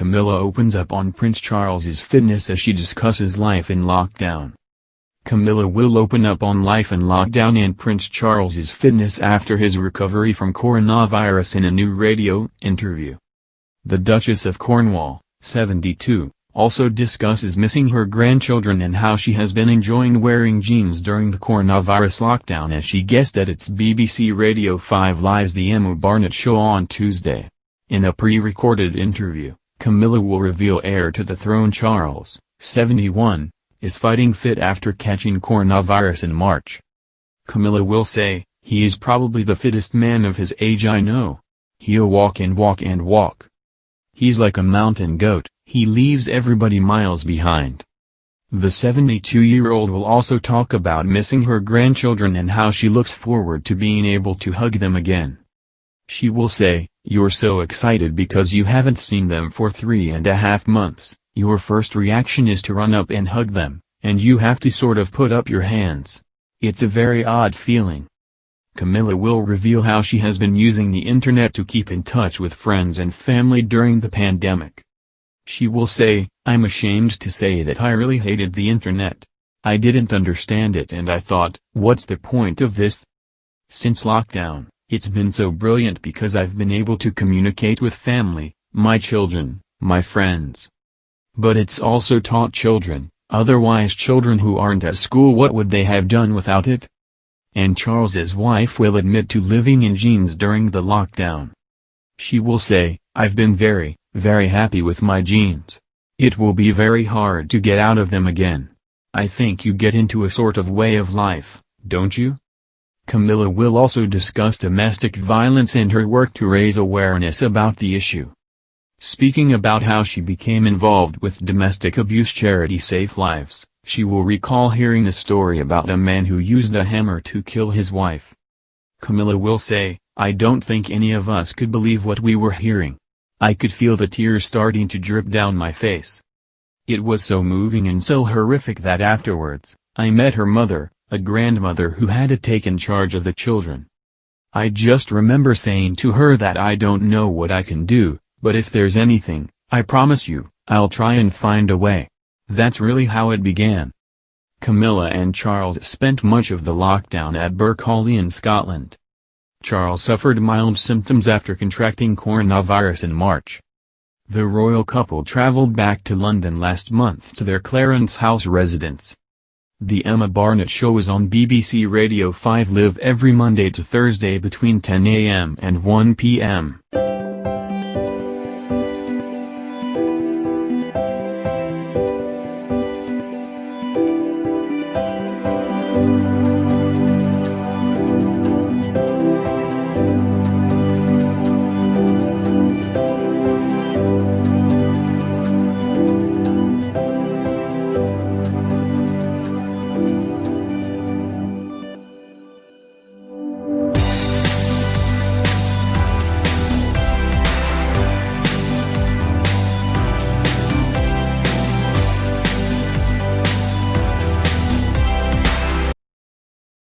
Camilla opens up on Prince Charles's fitness as she discusses life in lockdown. Camilla will open up on life in lockdown and Prince Charles's fitness after his recovery from coronavirus in a new radio interview. The Duchess of Cornwall, 72, also discusses missing her grandchildren and how she has been enjoying wearing jeans during the coronavirus lockdown as she guest edits BBC Radio 5 Live's The Emma Barnett Show on Tuesday. In a pre-recorded interview, Camilla will reveal heir to the throne Charles, 71, is fighting fit after catching coronavirus in March. Camilla will say, "He is probably the fittest man of his age I know. He'll walk and walk and walk. He's like a mountain goat, he leaves everybody miles behind." The 72-year-old will also talk about missing her grandchildren and how she looks forward to being able to hug them again. She will say, "You're so excited because you haven't seen them for 3.5 months. Your first reaction is to run up and hug them, and you have to sort of put up your hands. It's a very odd feeling." Camilla will reveal how she has been using the internet to keep in touch with friends and family during the pandemic. She will say, "I'm ashamed to say that I really hated the internet. I didn't understand it and I thought, what's the point of this? Since lockdown, it's been so brilliant because I've been able to communicate with family, my children, my friends. But it's also taught children, otherwise children who aren't at school, what would they have done without it?" And Charles's wife will admit to living in jeans during the lockdown. She will say, "I've been very, very happy with my jeans. It will be very hard to get out of them again. I think you get into a sort of way of life, don't you?" Camilla will also discuss domestic violence and her work to raise awareness about the issue. Speaking about how she became involved with domestic abuse charity Safe Lives, she will recall hearing a story about a man who used a hammer to kill his wife. Camilla will say, "I don't think any of us could believe what we were hearing. I could feel the tears starting to drip down my face. It was so moving and so horrific that afterwards, I met her mother, a grandmother who had taken charge of the children. I just remember saying to her that I don't know what I can do, but if there's anything, I promise you, I'll try and find a way." That's really how it began. Camilla and Charles spent much of the lockdown at Berkshire in Scotland. Charles suffered mild symptoms after contracting coronavirus in March. The royal couple traveled back to London last month to their Clarence House residence. The Emma Barnett Show is on BBC Radio 5 Live every Monday to Thursday between 10 a.m. and 1 p.m.